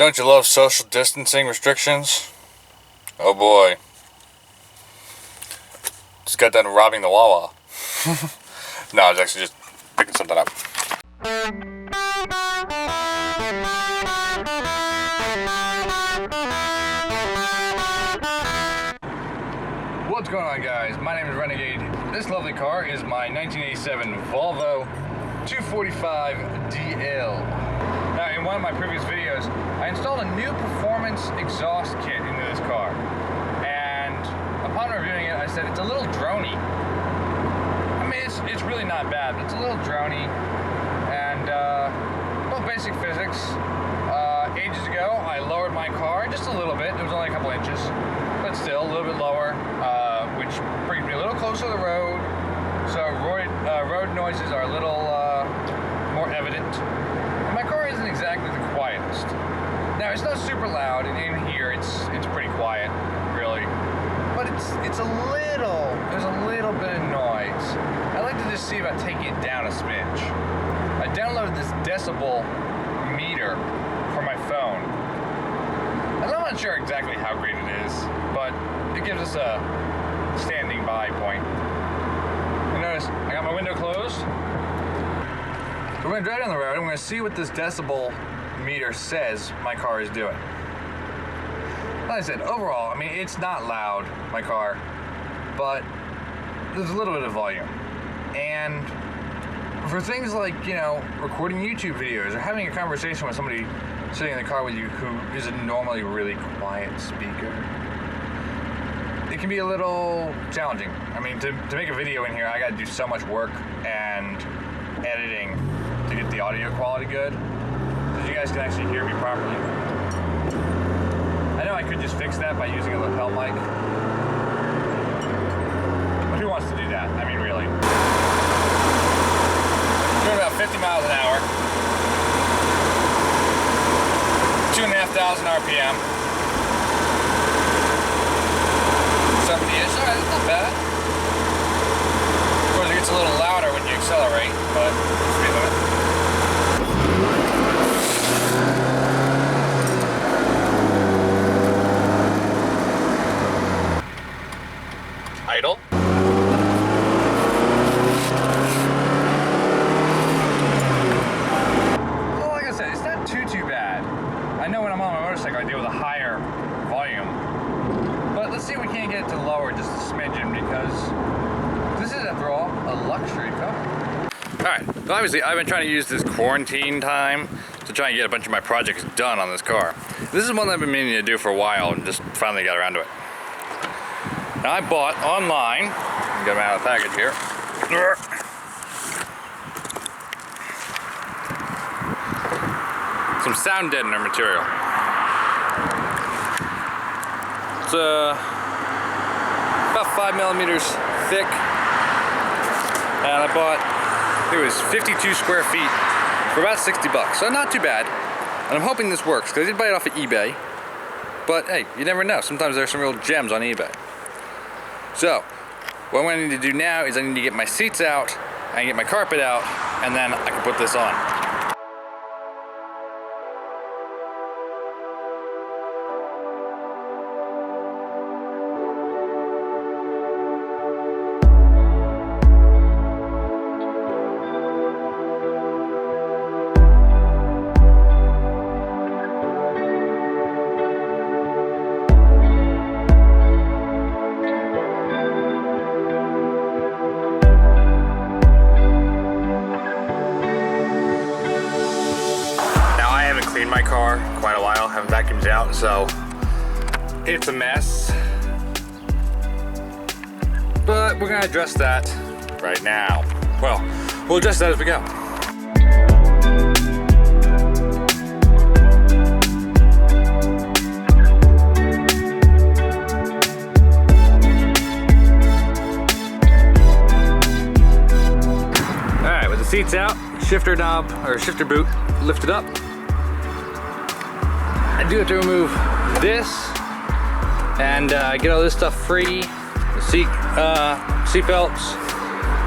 Don't you love social distancing restrictions? Oh boy. Just got done robbing the Wawa. No, I was actually just picking something up. What's going on, guys? My name is Renegade. This lovely car is my 1987 Volvo 245 DL. Now, in one of my previous videos, I installed a new performance exhaust kit into this car. And upon reviewing it, I said it's a little drony. I mean, it's really not bad, but it's a little drony. And, well, basic physics. Ages ago, I lowered my car just a little bit. It was only a couple inches, but still a little bit lower, which brings me a little closer to the road. So road noises are a little more evident. And my car isn't exactly the quietest. Now, it's not super loud, and in here it's pretty quiet, really. But there's a little bit of noise. I'd like to just see about taking it down a smidge. I downloaded this decibel meter for my phone. I'm not sure exactly how great it is, but it gives us a standing by point. You notice I got my window closed. We're going to drive down the road and we're going to see what this decibel meter says my car is doing. Like I said, overall, I mean, it's not loud, my car, but there's a little bit of volume. And for things like, you know, recording YouTube videos or having a conversation with somebody sitting in the car with you who is a normally really quiet speaker, it can be a little challenging. I mean, to make a video in here, I gotta do so much work and editing to get the audio quality good, so you guys can actually hear me properly. I know I could just fix that by using a lapel mic, but who wants to do that? I mean, really. Doing about 50 miles an hour, 2,500 RPM. 70-ish, alright, that's not bad. Of course, it gets a little louder when you accelerate, but speed limit. Idle. Well, like I said, it's not too bad. I know when I'm on my motorcycle, I deal with a higher volume. But let's see if we can't get it to lower just a smidgen, because this is, after all, a luxury car. Alright, so obviously I've been trying to use this quarantine time to try and get a bunch of my projects done on this car. This is one that I've been meaning to do for a while and just finally got around to it. Now, I bought online, get them out of the package here, some sound deadener material. It's about 5 millimeters thick, and I bought, it was 52 square feet for about 60 bucks, so not too bad. And I'm hoping this works, because I did buy it off of eBay, but hey, you never know, sometimes there's some real gems on eBay. So, what I need to do now is I need to get my seats out, and get my carpet out, and then I can put this on. My car quite a while, haven't vacuumed out, so it's a mess, but we're gonna address that right now. Well, we'll address that as we go. Alright, with the seats out, shifter knob or shifter boot lifted up, I do have to remove this and get all this stuff free, the seat belts,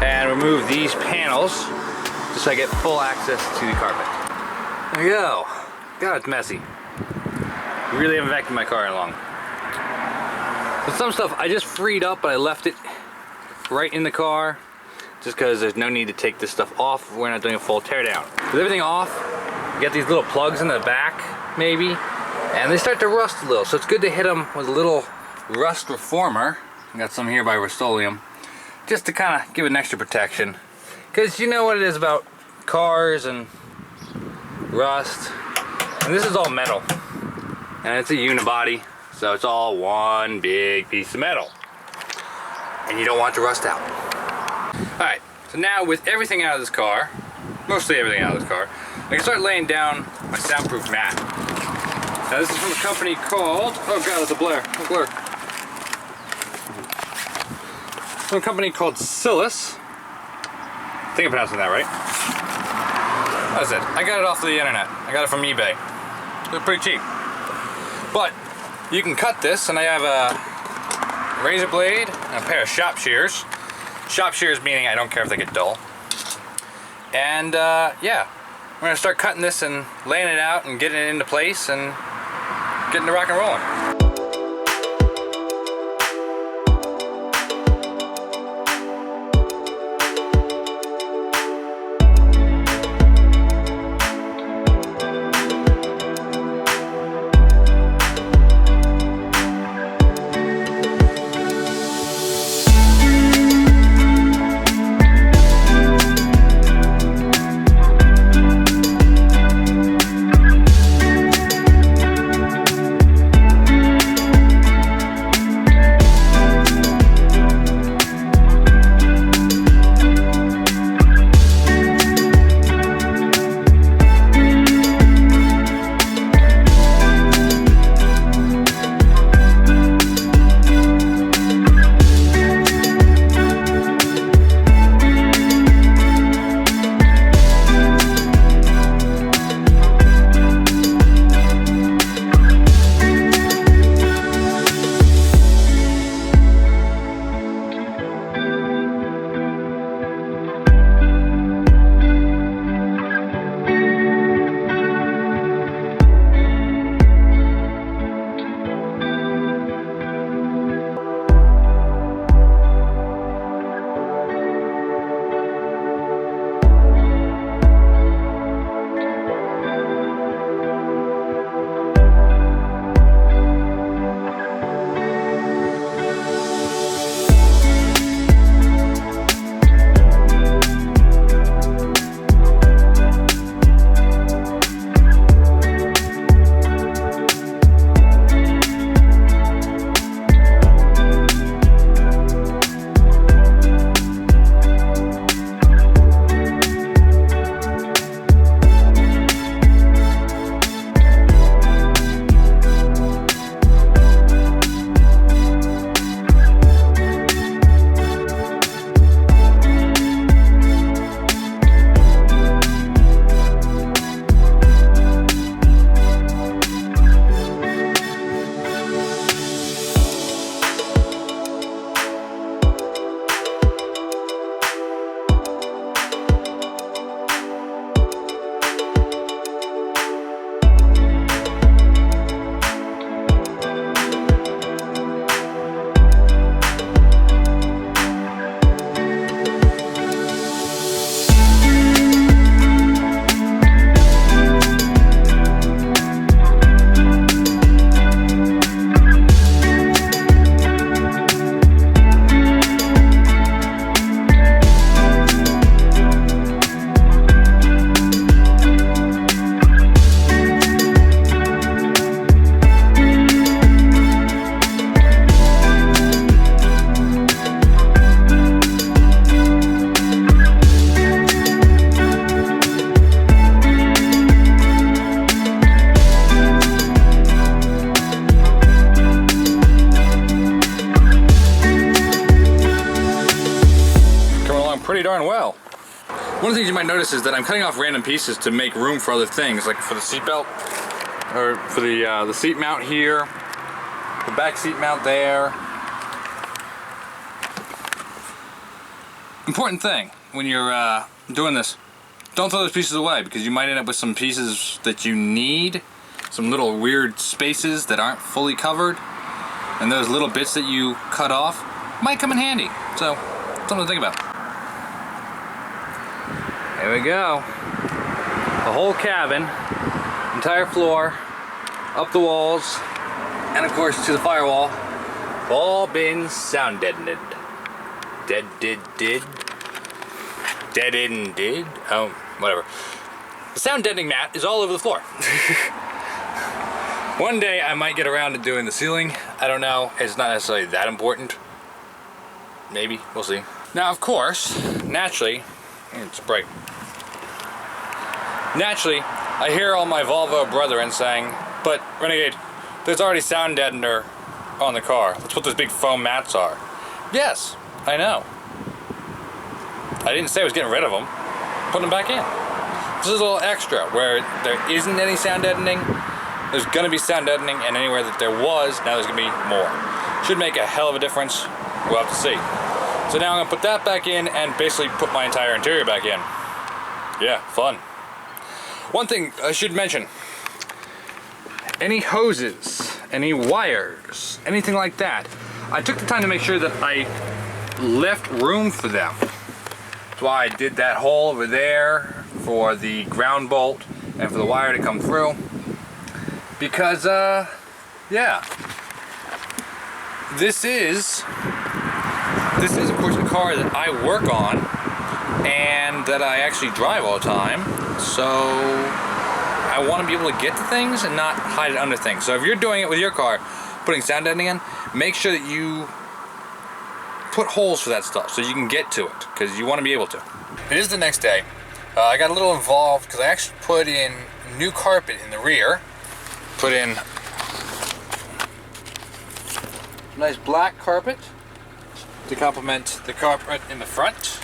and remove these panels just so I get full access to the carpet. There you go. God, it's messy. Really haven't vacuumed my car in long. But some stuff I just freed up, but I left it right in the car just because there's no need to take this stuff off. We're not doing a full teardown. With everything off, you got these little plugs in the back, maybe, and they start to rust a little. So it's good to hit them with a little rust reformer. I got some here by Rust-Oleum, just to kind of give it an extra protection. Because you know what it is about cars and rust. And this is all metal. And it's a unibody, so it's all one big piece of metal. And you don't want it to rust out. Alright, so now with everything out of this car, mostly everything out of this car, I can start laying down my soundproof mat. Now this is from a company called, oh god, that's a blur, From a company called Siless. I think I'm pronouncing that right. That's it. I got it off the internet. I got it from eBay. They're pretty cheap. But you can cut this, and I have a razor blade and a pair of shop shears. Shop shears meaning I don't care if they get dull. And yeah, we're gonna start cutting this and laying it out and getting it into place and getting to rock and rolling. pretty darn well. One of the things you might notice is that I'm cutting off random pieces to make room for other things, like for the seat belt, or for the seat mount here, the back seat mount there. Important thing when you're doing this, don't throw those pieces away, because you might end up with some pieces that you need some little weird spaces that aren't fully covered, and those little bits that you cut off might come in handy. So, something to think about. There we go. The whole cabin, entire floor, up the walls, and of course to the firewall, all been sound deadened. Deadened? Oh, whatever. The sound deadening mat is all over the floor. One day I might get around to doing the ceiling. I don't know. It's not necessarily that important. Maybe. We'll see. Now, of course, naturally, it's bright. Naturally, I hear all my Volvo brethren saying, but Renegade, there's already sound deadener on the car. That's what those big foam mats are. Yes, I know. I didn't say I was getting rid of them. Put them back in. This is a little extra where there isn't any sound deadening. There's gonna be sound deadening, and anywhere that there was, now there's gonna be more. Should make a hell of a difference. We'll have to see. So now I'm gonna put that back in and basically put my entire interior back in. Yeah, fun. One thing I should mention, any hoses, any wires, anything like that, I took the time to make sure that I left room for them. That's why I did that hole over there for the ground bolt and for the wire to come through. Because, yeah. This is of course a car that I work on and that I actually drive all the time. So I want to be able to get to things and not hide it under things. So if you're doing it with your car, putting sound deadening in, make sure that you put holes for that stuff so you can get to it, because you want to be able to. It is the next day. I got a little involved because I actually put in new carpet in the rear. Put in nice black carpet to complement the carpet in the front.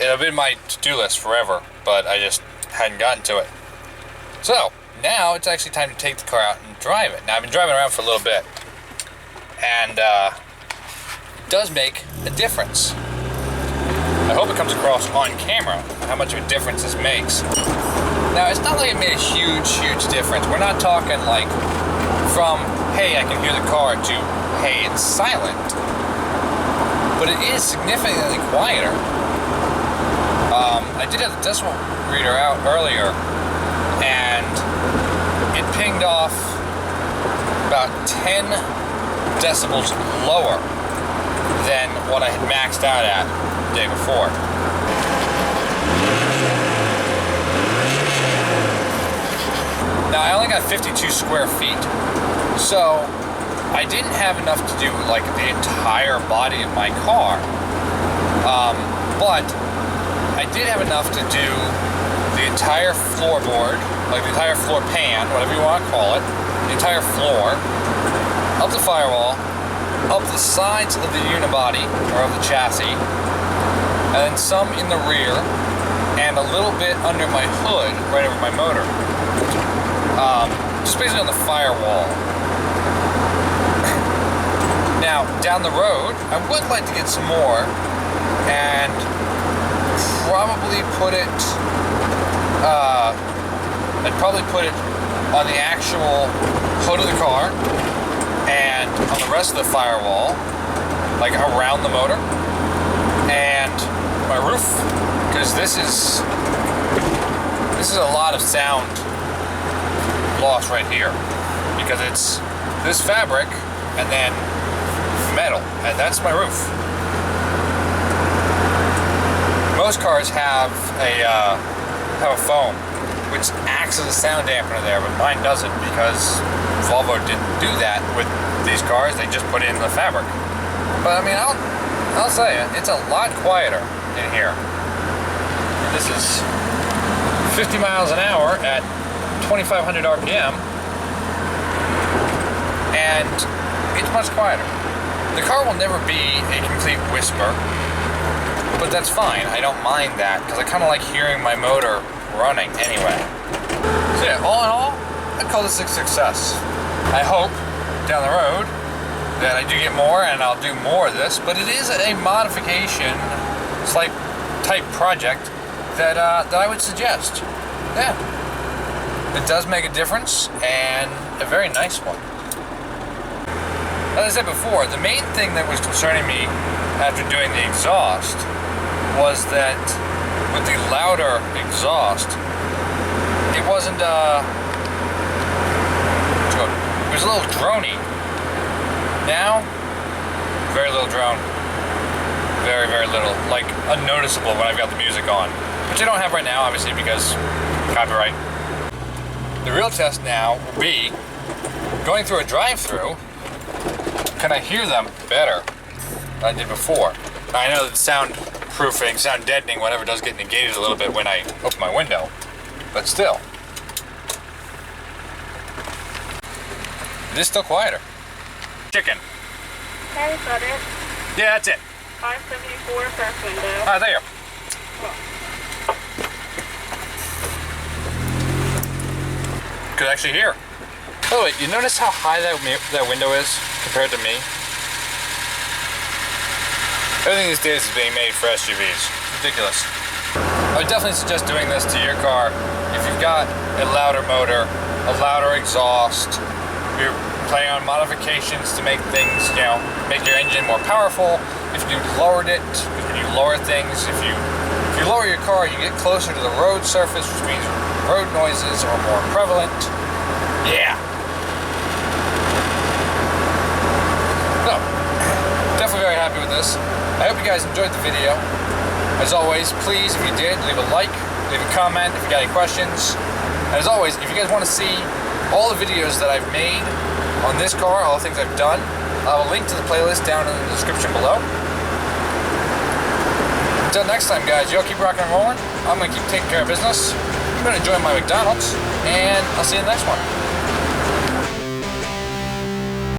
It had been my to-do list forever, but I just hadn't gotten to it. So now it's actually time to take the car out and drive it. Now I've been driving around for a little bit, and it does make a difference. I hope it comes across on camera how much of a difference this makes. Now, it's not like it made a huge difference. We're not talking like from, hey, I can hear the car, to, hey, it's silent. But it is significantly quieter. I did have the decimal reader out earlier, and it pinged off about 10 decibels lower than what I had maxed out at the day before. Now, I only got 52 square feet, so I didn't have enough to do like the entire body of my car, but I did have enough to do the entire floorboard, like the entire floor pan, whatever you want to call it, the entire floor, up the firewall, up the sides of the unibody, or of the chassis, and then some in the rear, and a little bit under my hood, right over my motor. Just basically on the firewall. Now, down the road, I would like to get some more, and probably put it, I'd probably put it on the actual hood of the car, and on the rest of the firewall, like around the motor, and my roof, because this is a lot of sound loss right here, because it's this fabric and then metal, and that's my roof. Most cars have a foam which acts as a sound dampener there, but mine doesn't, because Volvo didn't do that with these cars. They just put it in the fabric. But I mean, I'll say it, it's a lot quieter in here. This is 50 miles an hour at 2,500 RPM, and it's much quieter. The car will never be a complete whisper, but that's fine. I don't mind that, because I kind of like hearing my motor running anyway. So yeah, all in all, I'd call this a success. I hope down the road that I do get more, and I'll do more of this, but it is a modification, slight type project that I would suggest. Yeah. It does make a difference, and a very nice one. As I said before, the main thing that was concerning me after doing the exhaust was that with the louder exhaust, it wasn't, it was a little drony. Now, very little drone. Very, very little. Like, unnoticeable when I've got the music on. Which I don't have right now, obviously, because copyright. The real test now will be going through a drive-through. Can I hear them better than I did before? Now, I know that soundproofing, sound deadening, whatever, does get negated a little bit when I open my window, but still. It is still quieter. Chicken. Okay, is that it? Yeah, that's it. 574 first window. All right, there you go. Could actually hear. By the way, you notice how high that window is compared to me? Everything these days is being made for SUVs. It's ridiculous. I would definitely suggest doing this to your car if you've got a louder motor, a louder exhaust, you're planning on modifications to make things, you know, make your engine more powerful. If you lowered it, when you lower things, if you lower your car, you get closer to the road surface, which means road noises are more prevalent. Yeah. So, definitely very happy with this. I hope you guys enjoyed the video. As always, please, if you did, leave a like, leave a comment if you got any questions. And as always, if you guys want to see all the videos that I've made on this car, all the things I've done, I'll link to the playlist down in the description below. Until next time, guys, y'all keep rocking and rolling. I'm going to keep taking care of business. I'm going to enjoy my McDonald's, and I'll see you in the next one.